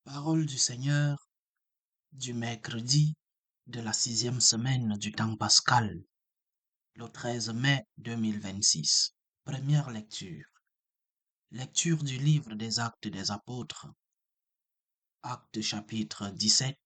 Parole du Seigneur du mercredi de la 6e semaine du temps pascal, le 13 mai 2026. Première lecture. Lecture du livre des Actes des Apôtres. Actes chapitre 17,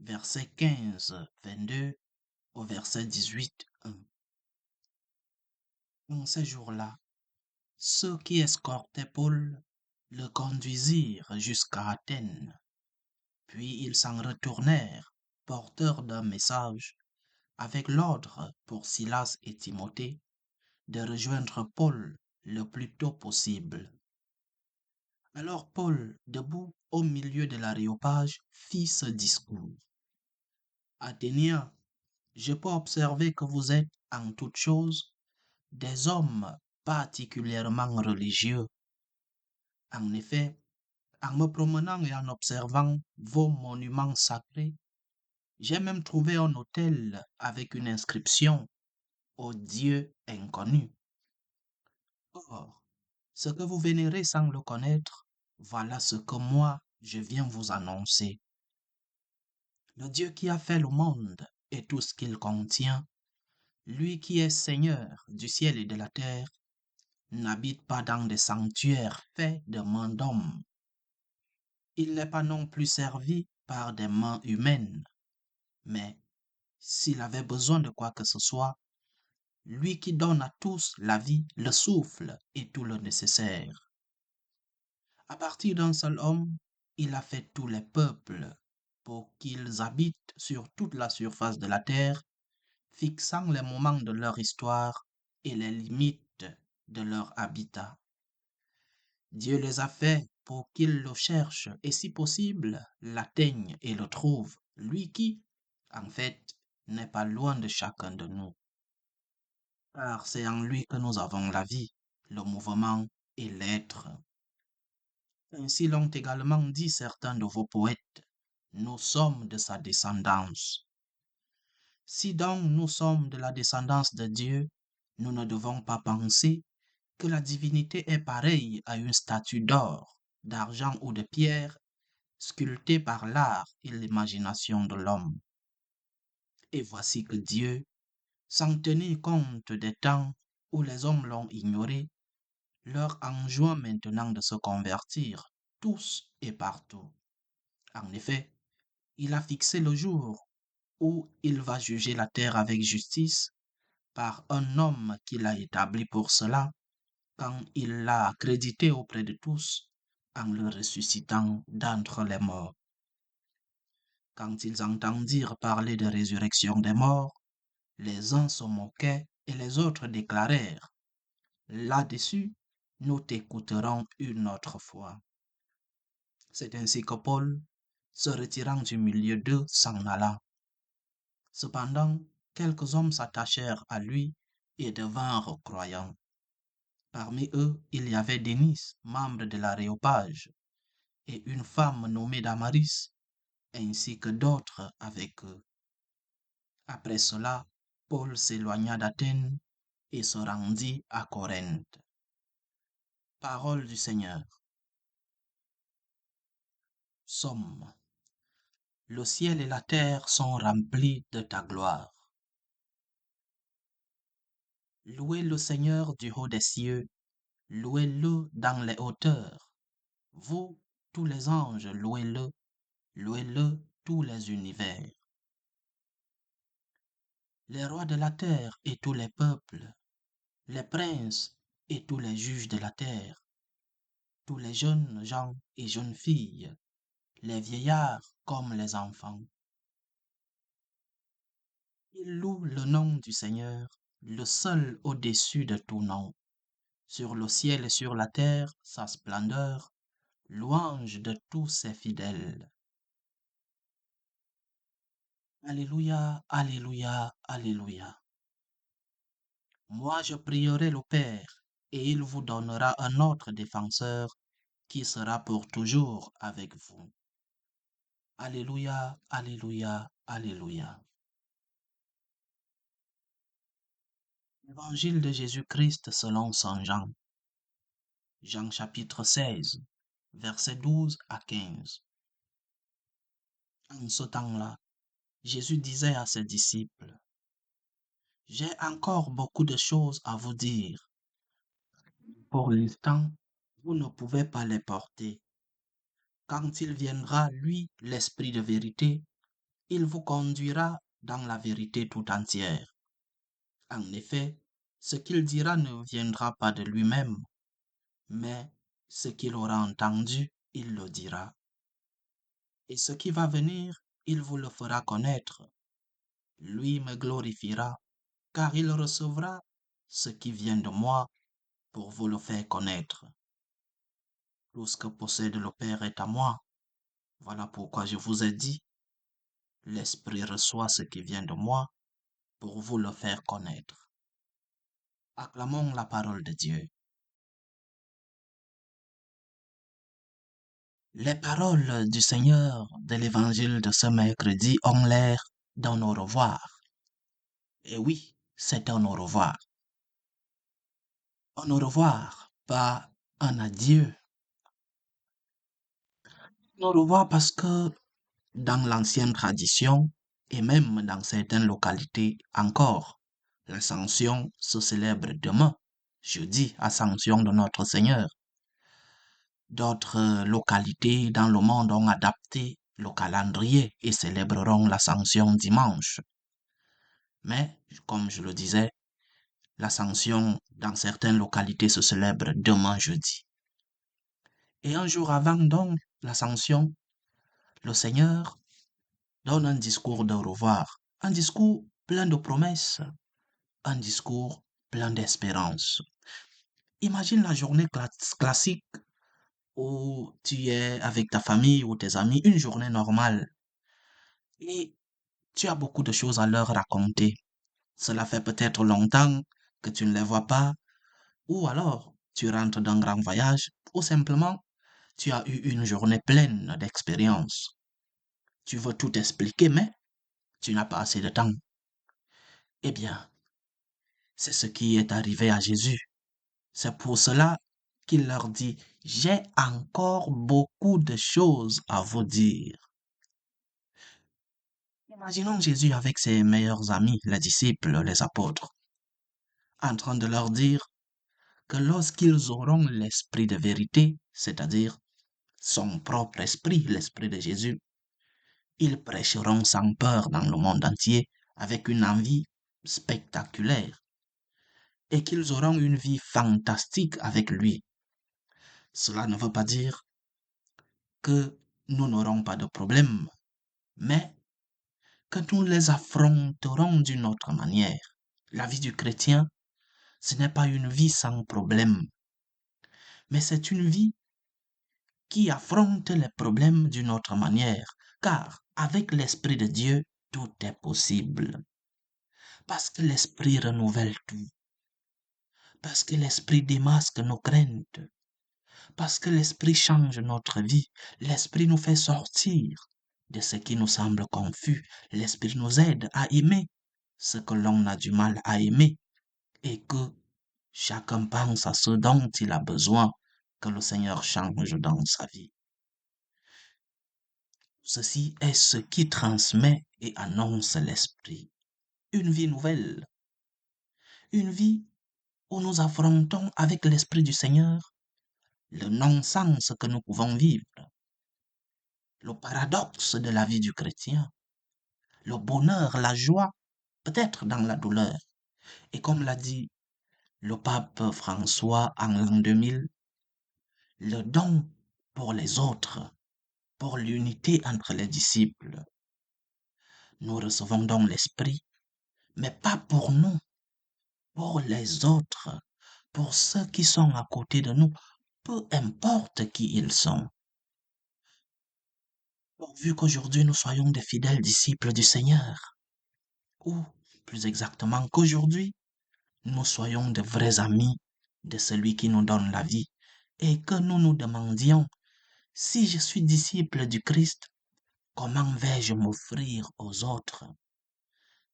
versets 15-22 au verset 18-1. En ces jours-là, ceux qui escortaient Paul le conduisirent jusqu'à Athènes. Puis ils s'en retournèrent, porteurs d'un message, avec l'ordre pour Silas et Timothée de rejoindre Paul le plus tôt possible. Alors Paul, debout au milieu de l'aréopage, fit ce discours. Athéniens, je peux observer que vous êtes, en toutes choses, des hommes particulièrement religieux. En effet, en me promenant et en observant vos monuments sacrés, j'ai même trouvé un autel avec une inscription au Dieu inconnu. Or, ce que vous vénérez sans le connaître, voilà ce que moi je viens vous annoncer. Le Dieu qui a fait le monde et tout ce qu'il contient, lui qui est Seigneur du ciel et de la terre, n'habite pas dans des sanctuaires faits de mains d'hommes. Il n'est pas non plus servi par des mains humaines, mais s'il avait besoin de quoi que ce soit, lui qui donne à tous la vie, le souffle et tout le nécessaire. À partir d'un seul homme, il a fait tous les peuples pour qu'ils habitent sur toute la surface de la terre, fixant les moments de leur histoire et les limites de leur habitat. Dieu les a faits pour qu'ils le cherchent et si possible l'atteignent et le trouvent, lui qui, en fait, n'est pas loin de chacun de nous. Car c'est en lui que nous avons la vie, le mouvement et l'être. Ainsi l'ont également dit certains de vos poètes, nous sommes de sa descendance. Si donc nous sommes de la descendance de Dieu, nous ne devons pas penser que la divinité est pareille à une statue d'or, d'argent ou de pierre, sculptée par l'art et l'imagination de l'homme. Et voici que Dieu, sans tenir compte des temps où les hommes l'ont ignoré, leur enjoint maintenant de se convertir, tous et partout. En effet, il a fixé le jour où il va juger la terre avec justice par un homme qu'il a établi pour cela, quand il l'a accrédité auprès de tous en le ressuscitant d'entre les morts. Quand ils entendirent parler de résurrection des morts, les uns se moquaient et les autres déclarèrent, là-dessus, nous t'écouterons une autre fois. C'est ainsi que Paul, se retirant du milieu d'eux, s'en alla. Cependant, quelques hommes s'attachèrent à lui et devinrent croyants. Parmi eux, il y avait Dénis, membre de l'Aréopage, et une femme nommée Damaris, ainsi que d'autres avec eux. Après cela, Paul s'éloigna d'Athènes et se rendit à Corinthe. Parole du Seigneur. Somme. Le ciel et la terre sont remplis de ta gloire. Louez le Seigneur du haut des cieux, louez-le dans les hauteurs. Vous, tous les anges, louez-le tous les univers. Les rois de la terre et tous les peuples, les princes et tous les juges de la terre, tous les jeunes gens et jeunes filles, les vieillards comme les enfants. Ils louent le nom du Seigneur, le seul au-dessus de tout nom. Sur le ciel et sur la terre, sa splendeur, louange de tous ses fidèles. Alléluia, Alléluia, Alléluia. Moi je prierai le Père, et il vous donnera un autre défenseur qui sera pour toujours avec vous. Alléluia, Alléluia, Alléluia. Évangile de Jésus-Christ selon saint Jean. Jean chapitre 16, versets 12 à 15. En ce temps-là, Jésus disait à ses disciples, j'ai encore beaucoup de choses à vous dire. Pour l'instant, vous ne pouvez pas les porter. Quand il viendra, lui, l'Esprit de vérité, il vous conduira dans la vérité tout entière. En effet, ce qu'il dira ne viendra pas de lui-même, mais ce qu'il aura entendu, il le dira. Et ce qui va venir, il vous le fera connaître. Lui me glorifiera, car il recevra ce qui vient de moi pour vous le faire connaître. Tout ce que possède le Père est à moi. Voilà pourquoi je vous ai dit, l'Esprit reçoit ce qui vient de moi pour vous le faire connaître. Acclamons la parole de Dieu. Les paroles du Seigneur de l'évangile de ce mercredi ont l'air d'un au revoir. Et oui, c'est un au revoir. Un au revoir, pas un adieu. Un au revoir parce que dans l'ancienne tradition, et même dans certaines localités encore, l'Ascension se célèbre demain, jeudi, Ascension de notre Seigneur. D'autres localités dans le monde ont adapté le calendrier et célébreront l'Ascension dimanche. Mais, comme je le disais, l'Ascension dans certaines localités se célèbre demain jeudi. Et un jour avant donc l'Ascension, le Seigneur donne un discours de revoir, un discours plein de promesses, un discours plein d'espérance. Imagine la journée classique où tu es avec ta famille ou tes amis, une journée normale, et tu as beaucoup de choses à leur raconter. Cela fait peut-être longtemps que tu ne les vois pas, ou alors tu rentres d'un grand voyage, ou simplement tu as eu une journée pleine d'expériences. Tu veux tout expliquer, mais tu n'as pas assez de temps. Eh bien, c'est ce qui est arrivé à Jésus. C'est pour cela qu'il leur dit, j'ai encore beaucoup de choses à vous dire. Imaginons Jésus avec ses meilleurs amis, les disciples, les apôtres, en train de leur dire que lorsqu'ils auront l'esprit de vérité, c'est-à-dire son propre esprit, l'esprit de Jésus, ils prêcheront sans peur dans le monde entier avec une envie spectaculaire et qu'ils auront une vie fantastique avec lui. Cela ne veut pas dire que nous n'aurons pas de problème, mais que nous les affronterons d'une autre manière. La vie du chrétien, ce n'est pas une vie sans problème, mais c'est une vie qui affronte les problèmes d'une autre manière, car avec l'Esprit de Dieu, tout est possible. Parce que l'Esprit renouvelle tout, parce que l'Esprit démasque nos craintes, parce que l'Esprit change notre vie, l'Esprit nous fait sortir de ce qui nous semble confus, l'Esprit nous aide à aimer ce que l'on a du mal à aimer et que chacun pense à ce dont il a besoin que le Seigneur change dans sa vie. Ceci est ce qui transmet et annonce l'Esprit. Une vie nouvelle, une vie où nous affrontons avec l'Esprit du Seigneur le non-sens que nous pouvons vivre, le paradoxe de la vie du chrétien, le bonheur, la joie, peut-être dans la douleur. Et comme l'a dit le pape François en l'an 2000, le don pour les autres, pour l'unité entre les disciples. Nous recevons donc l'Esprit, mais pas pour nous, pour les autres, pour ceux qui sont à côté de nous, peu importe qui ils sont. Pourvu qu'aujourd'hui nous soyons des fidèles disciples du Seigneur, ou plus exactement qu'aujourd'hui nous soyons de vrais amis de celui qui nous donne la vie, et que nous nous demandions, si je suis disciple du Christ, comment vais-je m'offrir aux autres?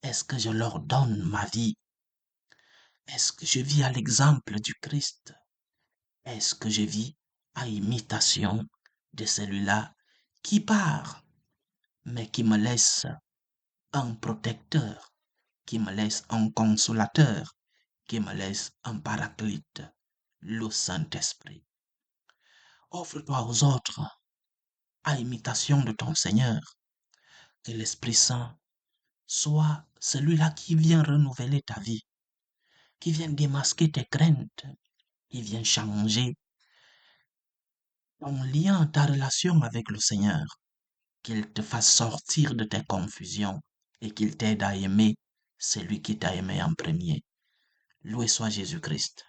Est-ce que je leur donne ma vie? Est-ce que je vis à l'exemple du Christ? Est-ce que je vis à imitation de celui-là qui part, mais qui me laisse un protecteur, qui me laisse un consolateur, qui me laisse un paraclite, le Saint-Esprit. Offre-toi aux autres à imitation de ton Seigneur, que l'Esprit Saint soit celui-là qui vient renouveler ta vie, qui vient démasquer tes craintes, qui vient changer ton lien, ta relation avec le Seigneur, qu'il te fasse sortir de tes confusions et qu'il t'aide à aimer celui qui t'a aimé en premier. Loué soit Jésus-Christ.